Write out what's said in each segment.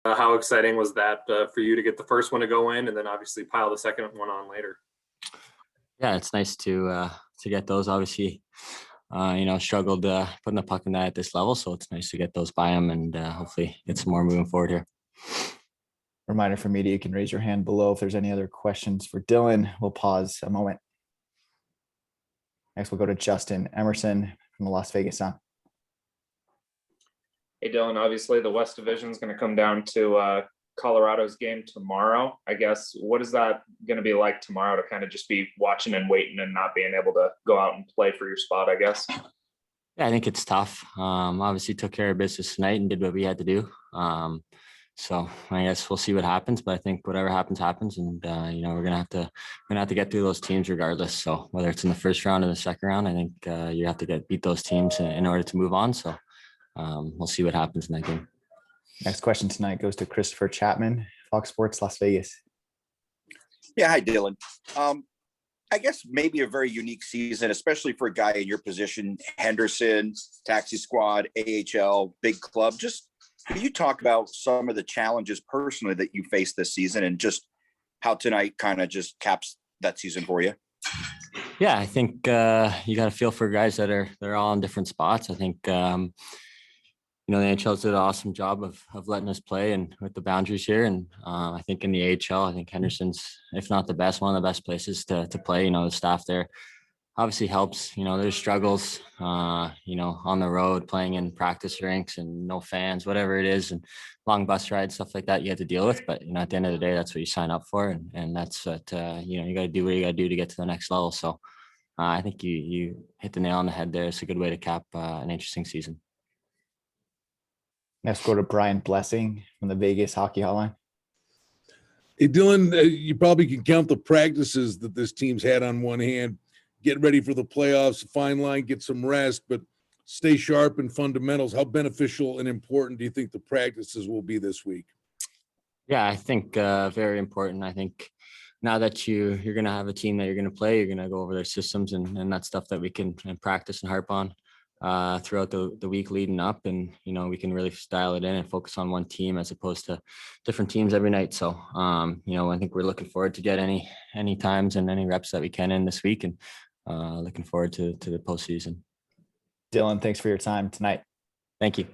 How exciting was that for you to get the first one to go in and then obviously pile the second one on later? Yeah, it's nice to get those. Obviously, struggled putting the puck in that at this level, so it's nice to get those by him and hopefully get some more moving forward here. Reminder for media, you can raise your hand below if there's any other questions for Dylan. We'll pause a moment. Next, we'll go to Justin Emerson from the Las Vegas Sun. Hey, Dylan, obviously the West Division is going to come down to Colorado's game tomorrow. I guess, what is that going to be like tomorrow to kind of just be watching and waiting and not being able to go out and play for your spot, I guess? Yeah, I think it's tough. Obviously took care of business tonight and did what we had to do. So I guess we'll see what happens, but I think whatever happens, happens. And, we're going to have to get through those teams regardless. So whether it's in the first round or the second round, I think you have to beat those teams in order to move on. So we'll see what happens in that game. Next question tonight goes to Christopher Chapman, Fox Sports Las Vegas. Yeah, hi, Dylan. I guess maybe a very unique season, especially for a guy in your position, Henderson, taxi squad, AHL, big club. Just can you talk about some of the challenges personally that you faced this season and just how tonight kind of just caps that season for you? Yeah, I think you got to feel for guys that they're all in different spots. I think the NHL's did an awesome job of letting us play and with the boundaries here. And I think in the AHL, I think Henderson's, if not the best, one of the best places to play. The staff there obviously helps. There's struggles, on the road, playing in practice rinks and no fans, whatever it is, and long bus rides, stuff like that you have to deal with. But, at the end of the day, that's what you sign up for. And that's what, you got to do what you got to do to get to the next level. So I think you hit the nail on the head there. It's a good way to cap an interesting season. Next, go to Brian Blessing from the Vegas Hockey Hotline. Hey, Dylan, you probably can count the practices that this team's had on one hand. Get ready for the playoffs, fine line, get some rest, but stay sharp in fundamentals. How beneficial and important do you think the practices will be this week? Yeah, I think very important. I think now that you're going to have a team that you're going to play, you're going to go over their systems and that stuff that we can practice and harp on throughout the week leading up. And, we can really style it in and focus on one team as opposed to different teams every night. So, I think we're looking forward to get any times and any reps that we can in this week and looking forward to the postseason. Dylan, thanks for your time tonight. Thank you.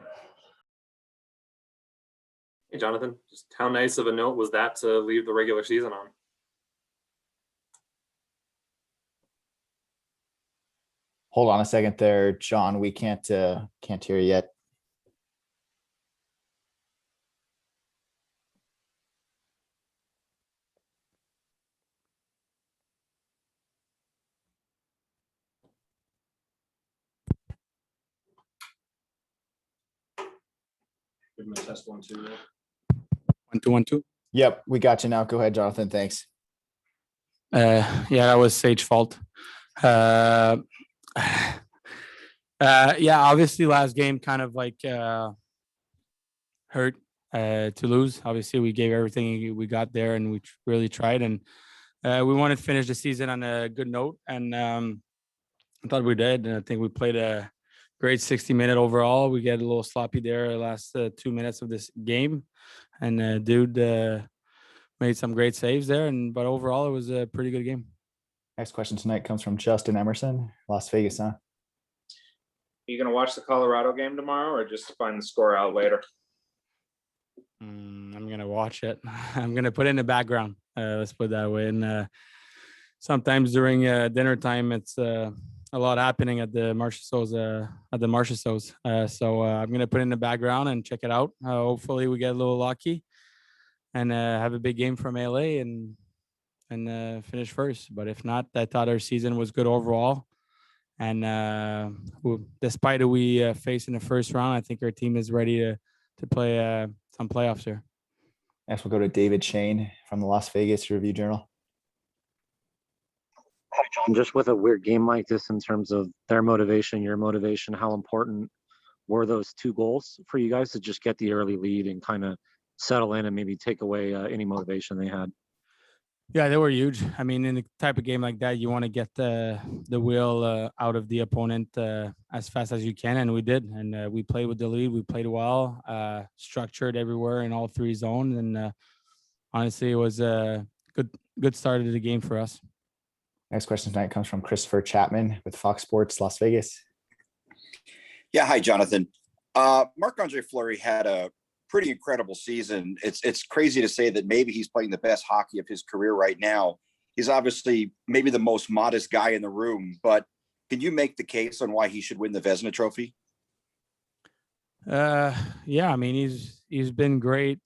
Hey, Jonathan, just how nice of a note was that to leave the regular season on? Hold on a second there, John. We can't hear you yet. Give him a test 1, 2. 1 2 1 2. Yep, we got you now. Go ahead, Jonathan. Thanks. Yeah, that was Sage's fault. Yeah, obviously last game kind of like hurt to lose. Obviously we gave everything we got there and we really tried, and we wanted to finish the season on a good note, and I thought we did, and I think we played a great 60-minute overall. We get a little sloppy there the last 2 minutes of this game, and dude made some great saves there, but overall it was a pretty good game. Next question tonight comes from Justin Emerson, Las Vegas Sun. Are you going to watch the Colorado game tomorrow or just find the score out later? I'm going to watch it. I'm going to put it in the background. Let's put it that way. And sometimes during dinner time, it's a lot happening at the Marchessault's. So I'm going to put it in the background and check it out. Hopefully we get a little lucky and have a big game from LA and finish first. But if not, I thought our season was good overall. And despite who we face in the first round, I think our team is ready to play some playoffs here. Next, we'll go to David Shane from the Las Vegas Review-Journal. Hi, John. Just with a weird game like this, in terms of their motivation, your motivation, how important were those 2 goals for you guys to just get the early lead and kind of settle in and maybe take away any motivation they had? Yeah, they were huge. I mean, in a type of game like that, you want to get the wheel out of the opponent as fast as you can, and we did. And we played with the lead. We played well, structured everywhere in all three zones, and honestly, it was a good start of the game for us. Next question tonight comes from Christopher Chapman with Fox Sports Las Vegas. Yeah, hi, Jonathan. Marc-Andre Fleury had a pretty incredible season. It's crazy to say that maybe he's playing the best hockey of his career right now. He's obviously maybe the most modest guy in the room, but can you make the case on why he should win the Vezina Trophy? Yeah, I mean, he's been great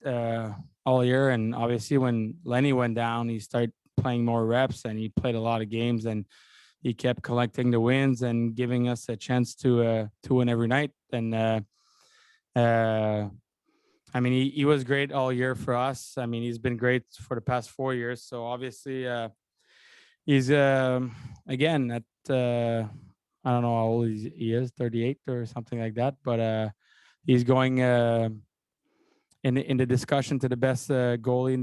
all year, and obviously when Lenny went down, he started playing more reps, and he played a lot of games, and he kept collecting the wins and giving us a chance to win every night. And I mean, he was great all year for us. I mean, he's been great for the past 4 years. So obviously, he's again at I don't know how old he is, 38 or something like that. But he's going in the discussion to the best goalie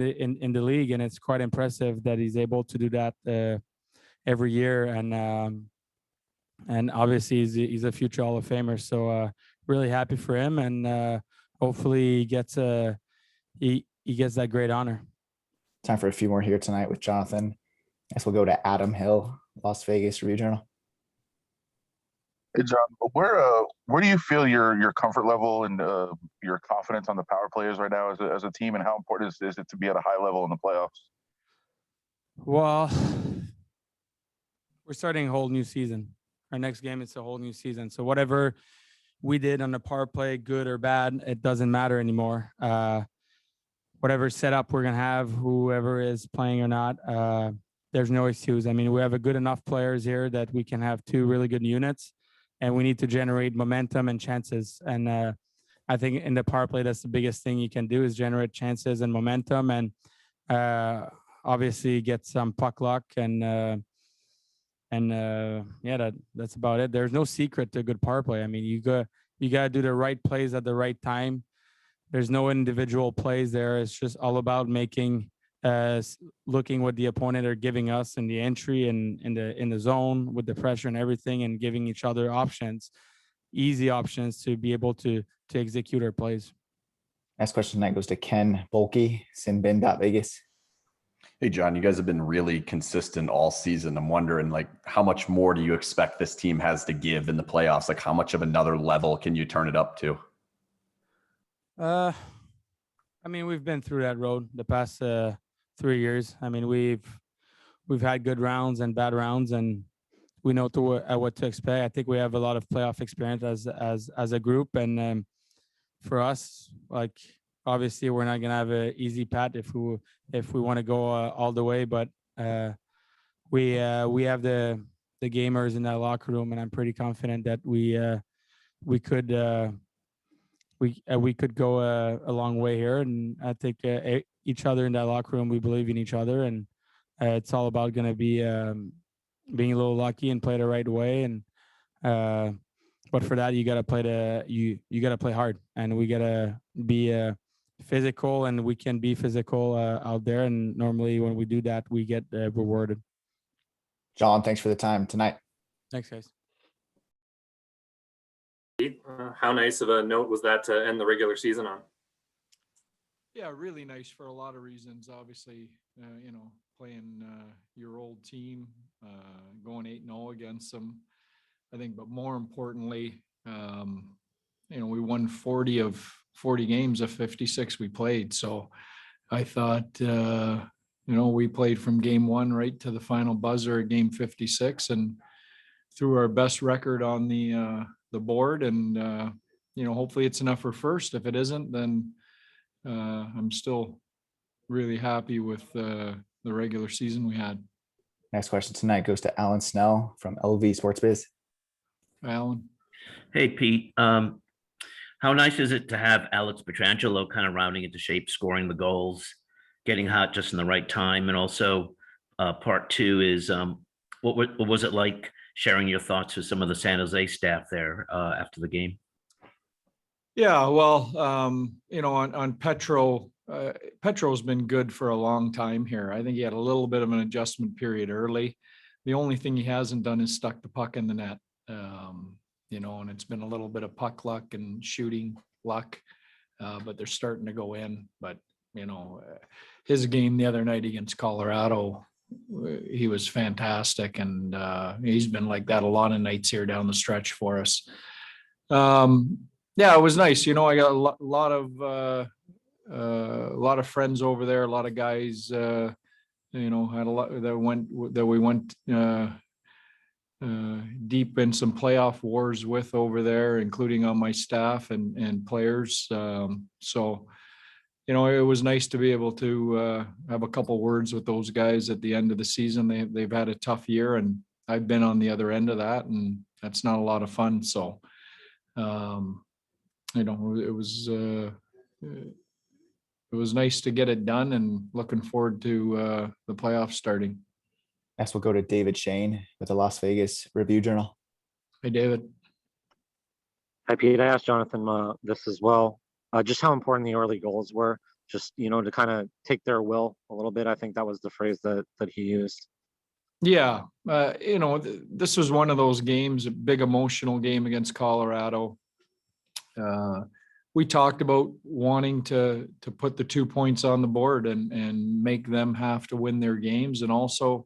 in the league, and it's quite impressive that he's able to do that every year. And obviously, he's a future Hall of Famer. So really happy for him, and hopefully he gets that great honor. Time for a few more here tonight with Jonathan. Guess we'll go to Adam Hill, Las Vegas Review Journal. Hey, John, where do you feel your comfort level and your confidence on the power play is right now as a team, and how important is it to be at a high level in the playoffs? Well, we're starting a whole new season. Our next game is a whole new season. So whatever we did on the power play, good or bad, it doesn't matter anymore. Whatever setup we're going to have, whoever is playing or not, there's no excuse. I mean, we have a good enough players here that we can have two really good units, and we need to generate momentum and chances. And I think in the power play, that's the biggest thing you can do is generate chances and momentum, and obviously get some puck luck. And yeah, that's about it. There's no secret to a good power play. I mean, you got to do the right plays at the right time. There's no individual plays there. It's just all about making, looking what the opponent are giving us in the entry and in the zone with the pressure and everything, and giving each other options, easy options to be able to execute our plays. Next question tonight goes to Ken Bolke, Sinbin.Vegas. Hey, John, you guys have been really consistent all season. I'm wondering, like, how much more do you expect this team has to give in the playoffs? Like, how much of another level can you turn it up to? I mean, we've been through that road the past 3 years. I mean, we've had good rounds and bad rounds, and we know what to expect. I think we have a lot of playoff experience as a group, and for us, like, obviously, we're not gonna have an easy path if we want to go all the way. But we have the gamers in that locker room, and I'm pretty confident that we could go a long way here. And I think each other in that locker room, we believe in each other, and it's all about gonna be being a little lucky and play the right way. And but for that, you gotta play you gotta play hard, and we gotta be physical, and we can be physical out there. And normally when we do that, we get rewarded. John, thanks for the time tonight. Thanks, guys. How nice of a note was that to end the regular season on? Yeah, really nice for a lot of reasons. Obviously, playing your old team, going 8-0 against them, I think, but more importantly, we won 40 of 40 games of 56 we played. So I thought, we played from game one right to the final buzzer at game 56, and threw our best record on the board. And, hopefully it's enough for first. If it isn't, then I'm still really happy with the regular season we had. Next question tonight goes to Alan Snell from LV Sports Biz. Alan. Hey, Pete. How nice is it to have Alex Pietrangelo kind of rounding into shape, scoring the goals, getting hot just in the right time? And also part two is what was it like sharing your thoughts with some of the San Jose staff there after the game? Yeah, well, on Petro, Petro's been good for a long time here. I think he had a little bit of an adjustment period early. The only thing he hasn't done is stuck the puck in the net. And it's been a little bit of puck luck and shooting luck, but they're starting to go in. But, his game the other night against Colorado, he was fantastic. And he's been like that a lot of nights here down the stretch for us. It was nice. I got a lot of friends over there, a lot of guys, had a lot that we went deep in some playoff wars with over there, including on my staff and players. It was nice to be able to have a couple words with those guys at the end of the season. They've had a tough year, and I've been on the other end of that, and that's not a lot of fun. So, it was nice to get it done, and looking forward to the playoffs starting. Next, we'll go to David Shane with the Las Vegas Review-Journal. Hey, David. Hi, Pete. I asked Jonathan this as well. Just how important the early goals were, just, to kind of take their will a little bit. I think that was the phrase that he used. Yeah. This was one of those games, a big emotional game against Colorado. We talked about wanting to put the 2 points on the board and make them have to win their games. And also,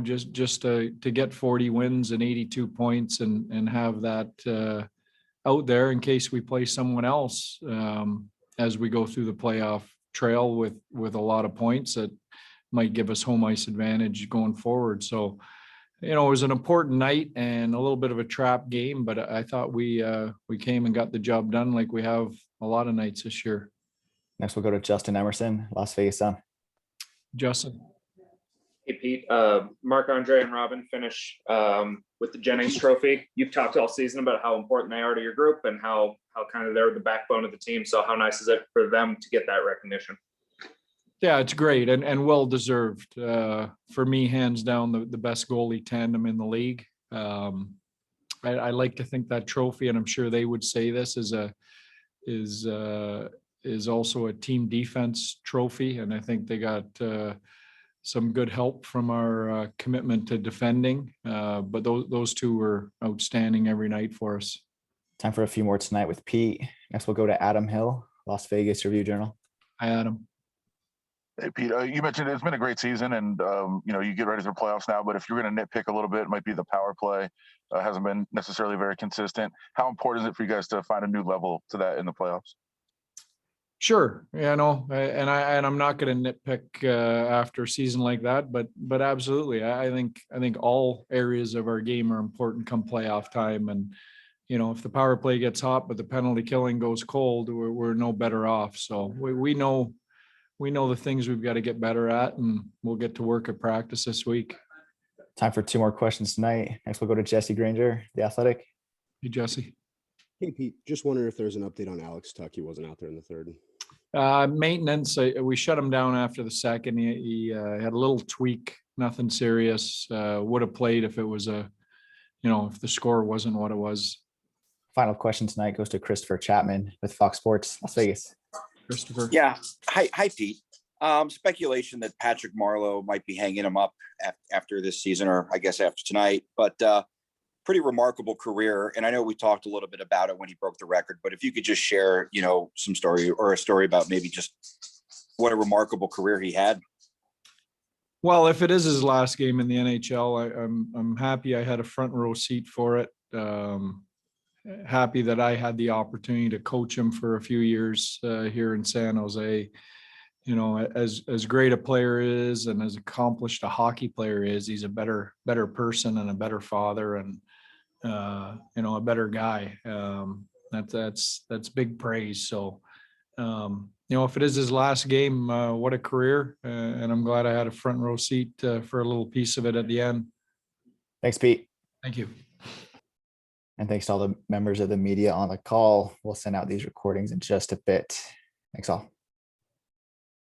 just to get 40 wins and 82 points and have that out there in case we play someone else as we go through the playoff trail with a lot of points that might give us home ice advantage going forward. So, it was an important night and a little bit of a trap game, but I thought we came and got the job done like we have a lot of nights this year. Next, we'll go to Justin Emerson, Las Vegas Sun. Justin. Hey, Pete, Marc-Andre and Robin finish with the Jennings Trophy. You've talked all season about how important they are to your group and how kind of they're the backbone of the team. So how nice is it for them to get that recognition? Yeah, it's great and well deserved. For me, hands down, the best goalie tandem in the league. I like to think that trophy, and I'm sure they would say this, is also a team defense trophy, and I think they got some good help from our commitment to defending. But those two were outstanding every night for us. Time for a few more tonight with Pete. Next, we'll go to Adam Hill, Las Vegas Review-Journal. Hi, Adam. Hey, Pete, you mentioned it's been a great season, and you get ready for playoffs now. But if you're going to nitpick a little bit, it might be the power play hasn't been necessarily very consistent. How important is it for you guys to find a new level to that in the playoffs? Sure, and I'm not going to nitpick after a season like that, but absolutely, I think all areas of our game are important come playoff time, and if the power play gets hot but the penalty killing goes cold, we're no better off. So we know the things we've got to get better at, and we'll get to work at practice this week. Time for 2 more questions tonight. Next, we'll go to Jesse Granger, The Athletic. Hey, Jesse. Hey, Pete, just wondering if there's an update on Alex Tuck. He wasn't out there in the third. Maintenance. We shut him down after the second. He had a little tweak, nothing serious. Would have played if it was if the score wasn't what it was. Final question tonight goes to Christopher Chapman with Fox Sports, Las Vegas. Christopher. Yeah. Hi, Pete. Speculation that Patrick Marleau might be hanging him up after this season, or I guess after tonight, but pretty remarkable career. And I know we talked a little bit about it when he broke the record, but if you could just share, some story or a story about maybe just what a remarkable career he had. Well, if it is his last game in the NHL, I'm happy I had a front row seat for it. Happy that I had the opportunity to coach him for a few years here in San Jose. As great a player is and as accomplished a hockey player is, he's a better person and a better father and a better guy. That's big praise. So if it is his last game, what a career, and I'm glad I had a front row seat for a little piece of it at the end. Thanks, Pete. Thank you. And thanks to all the members of the media on the call. We'll send out these recordings in just a bit. Thanks all.